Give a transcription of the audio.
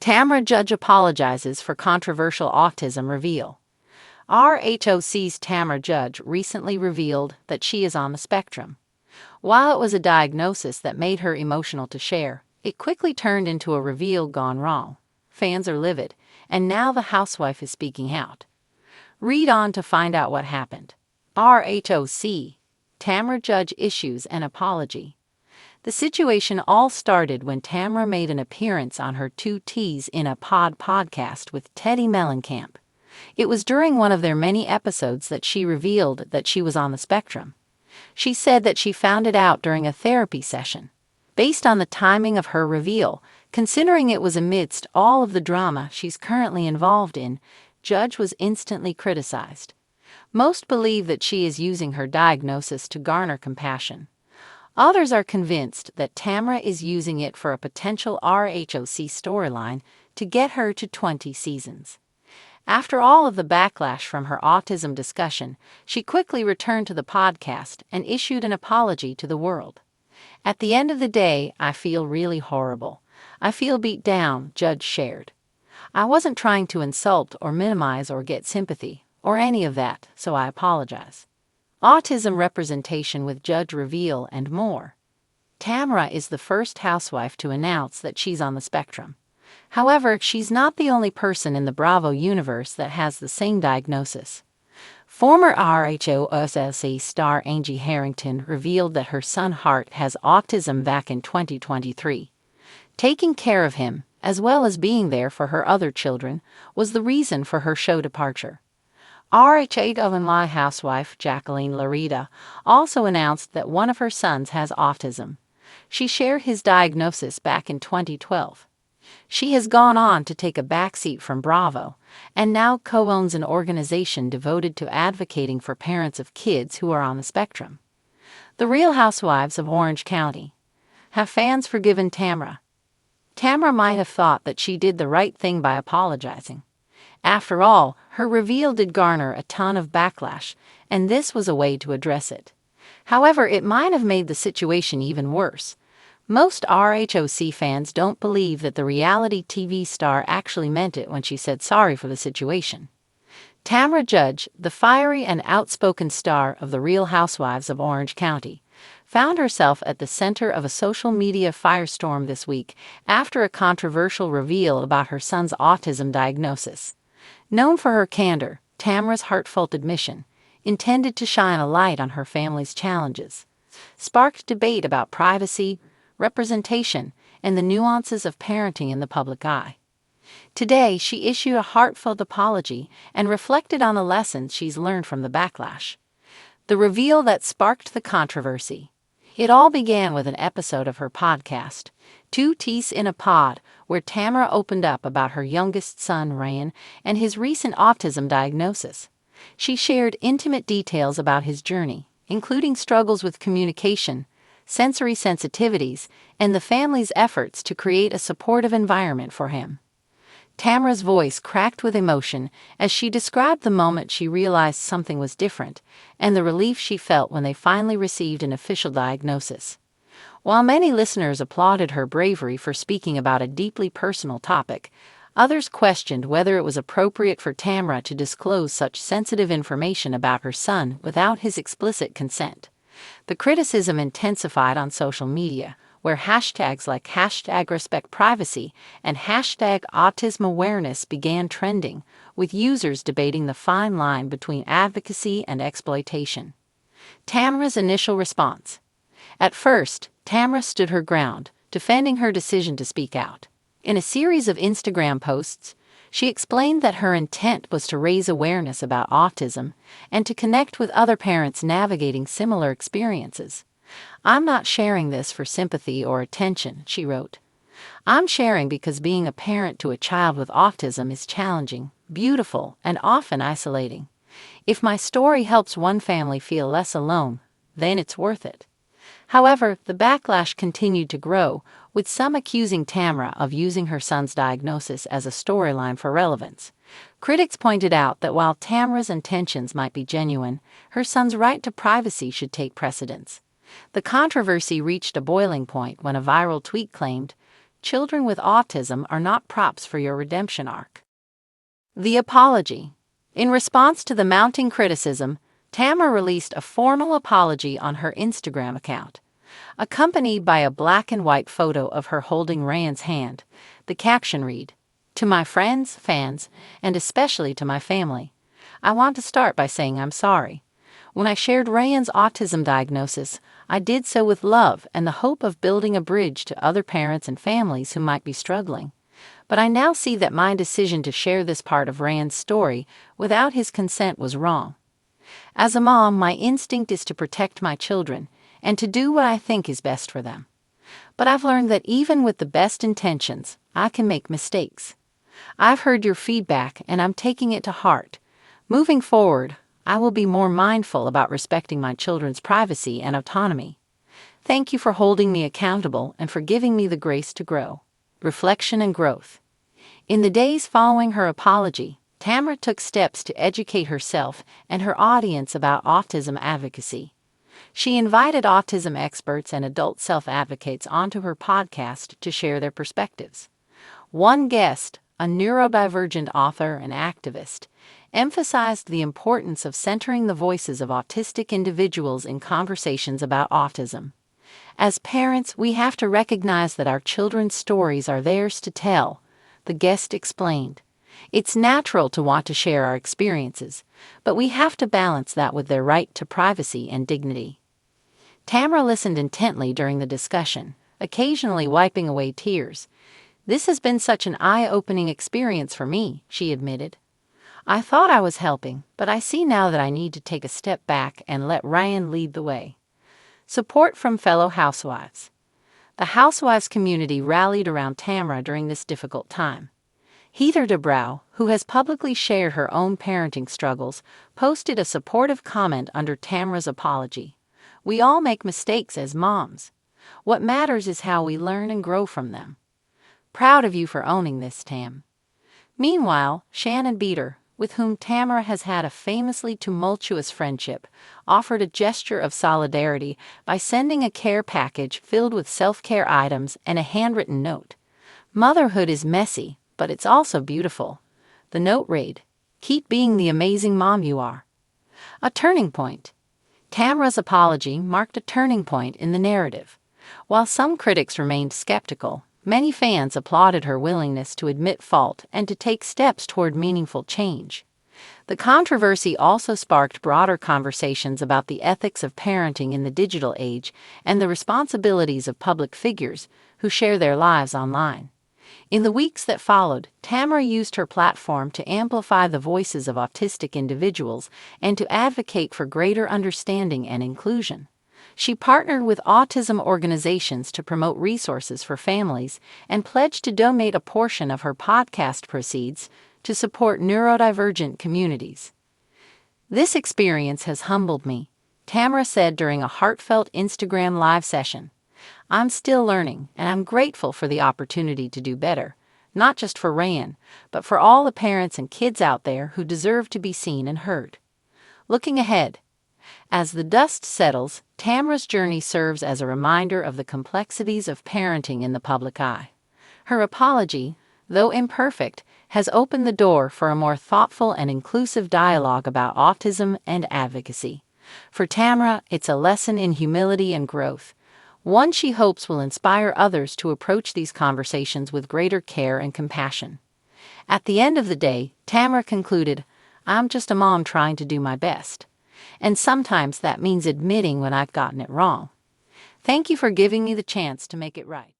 Tamra judge apologizes for controversial autism reveal. RHOC's Tamra Judge recently revealed that she is on the spectrum. While it was a diagnosis that made her emotional to share, it quickly turned into a reveal gone wrong. Fans are livid, and now the housewife is speaking out. Read on to find out what happened. RHOC. Tamra Judge issues an apology. The situation all started when Tamra made an appearance on her Two T's in a Pod podcast with Teddy Mellencamp. It was during one of their many episodes that she revealed that she was on the spectrum. She said that she found it out during a therapy session. Based on the timing of her reveal, considering it was amidst all of the drama she's currently involved in, Judge was instantly criticized. Most believe that she is using her diagnosis to garner compassion. Others are convinced that Tamra is using it for a potential RHOC storyline to get her to 20 seasons. After all of the backlash from her autism discussion, she quickly returned to the podcast and issued an apology to the world. "At the end of the day, I feel really horrible. I feel beat down," Judge shared. "I wasn't trying to insult or minimize or get sympathy, or any of that, so I apologize." Autism representation with Judge reveal and more. Tamra is the first housewife to announce that she's on the spectrum. However, she's not the only person in the Bravo universe that has the same diagnosis. Former RHOSLC star Angie Harrington revealed that her son Hart has autism back in 2023. Taking care of him, as well as being there for her other children, was the reason for her show departure. RHONY housewife Jacqueline Larita also announced that one of her sons has autism. She shared his diagnosis back in 2012. She has gone on to take a backseat from Bravo and now co-owns an organization devoted to advocating for parents of kids who are on the spectrum. The Real Housewives of Orange County. Have fans forgiven Tamra? Tamra might have thought that she did the right thing by apologizing. After all, her reveal did garner a ton of backlash, and this was a way to address it. However, it might have made the situation even worse. Most RHOC fans don't believe that the reality TV star actually meant it when she said sorry for the situation. Tamra Judge, the fiery and outspoken star of The Real Housewives of Orange County, found herself at the center of a social media firestorm this week after a controversial reveal about her son's autism diagnosis. Known for her candor, Tamra's heartfelt admission, intended to shine a light on her family's challenges, sparked debate about privacy, representation, and the nuances of parenting in the public eye. Today, she issued a heartfelt apology and reflected on the lessons she's learned from the backlash. The reveal that sparked the controversy. It all began with an episode of her podcast, Two T's in a Pod, where Tamra opened up about her youngest son, Ryan, and his recent autism diagnosis. She shared intimate details about his journey, including struggles with communication, sensory sensitivities, and the family's efforts to create a supportive environment for him. Tamra's voice cracked with emotion as she described the moment she realized something was different and the relief she felt when they finally received an official diagnosis. While many listeners applauded her bravery for speaking about a deeply personal topic, others questioned whether it was appropriate for Tamra to disclose such sensitive information about her son without his explicit consent. The criticism intensified on social media, where hashtags like #RespectPrivacy and #AutismAwareness began trending, with users debating the fine line between advocacy and exploitation. Tamra's initial response. At first, Tamra stood her ground, defending her decision to speak out. In a series of Instagram posts, she explained that her intent was to raise awareness about autism and to connect with other parents navigating similar experiences. "I'm not sharing this for sympathy or attention," she wrote. "I'm sharing because being a parent to a child with autism is challenging, beautiful, and often isolating. If my story helps one family feel less alone, then it's worth it." However, the backlash continued to grow, with some accusing Tamra of using her son's diagnosis as a storyline for relevance. Critics pointed out that while Tamra's intentions might be genuine, her son's right to privacy should take precedence. The controversy reached a boiling point when a viral tweet claimed, children with autism are not props for your redemption arc. The apology. In response to the mounting criticism, Tamra released a formal apology on her Instagram account. Accompanied by a black and white photo of her holding Ryan's hand, the caption read, "To my friends, fans, and especially to my family, I want to start by saying I'm sorry. When I shared Ryan's autism diagnosis, I did so with love and the hope of building a bridge to other parents and families who might be struggling. But I now see that my decision to share this part of Ryan's story without his consent was wrong. As a mom, my instinct is to protect my children and to do what I think is best for them. But I've learned that even with the best intentions, I can make mistakes. I've heard your feedback and I'm taking it to heart. Moving forward, I will be more mindful about respecting my children's privacy and autonomy. Thank you for holding me accountable and for giving me the grace to grow." Reflection and growth. In the days following her apology, Tamra took steps to educate herself and her audience about autism advocacy. She invited autism experts and adult self-advocates onto her podcast to share their perspectives. One guest, a neurodivergent author and activist, emphasized the importance of centering the voices of autistic individuals in conversations about autism. As parents, we have to recognize that our children's stories are theirs to tell, the guest explained. It's natural to want to share our experiences, but we have to balance that with their right to privacy and dignity. Tamra listened intently during the discussion, occasionally wiping away tears. "This has been such an eye-opening experience for me," she admitted. "I thought I was helping, but I see now that I need to take a step back and let Ryan lead the way." Support from fellow housewives. The Housewives community rallied around Tamra during this difficult time. Heather Dubrow, who has publicly shared her own parenting struggles, posted a supportive comment under Tamra's apology. "We all make mistakes as moms. What matters is how we learn and grow from them. Proud of you for owning this, Tam." Meanwhile, Shannon Beater, with whom Tamra has had a famously tumultuous friendship, offered a gesture of solidarity by sending a care package filled with self-care items and a handwritten note. "Motherhood is messy, but it's also beautiful." The note read, "Keep being the amazing mom you are." A turning point. Tamra's apology marked a turning point in the narrative. While some critics remained skeptical, many fans applauded her willingness to admit fault and to take steps toward meaningful change. The controversy also sparked broader conversations about the ethics of parenting in the digital age and the responsibilities of public figures who share their lives online. In the weeks that followed, Tamra used her platform to amplify the voices of autistic individuals and to advocate for greater understanding and inclusion. She partnered with autism organizations to promote resources for families and pledged to donate a portion of her podcast proceeds to support neurodivergent communities. "This experience has humbled me," Tamra said during a heartfelt Instagram live session. "I'm still learning, and I'm grateful for the opportunity to do better, not just for Ryan, but for all the parents and kids out there who deserve to be seen and heard." Looking ahead. As the dust settles, Tamra's journey serves as a reminder of the complexities of parenting in the public eye. Her apology, though imperfect, has opened the door for a more thoughtful and inclusive dialogue about autism and advocacy. For Tamra, it's a lesson in humility and growth, one she hopes will inspire others to approach these conversations with greater care and compassion. At the end of the day, Tamra concluded, "I'm just a mom trying to do my best. And sometimes that means admitting when I've gotten it wrong. Thank you for giving me the chance to make it right."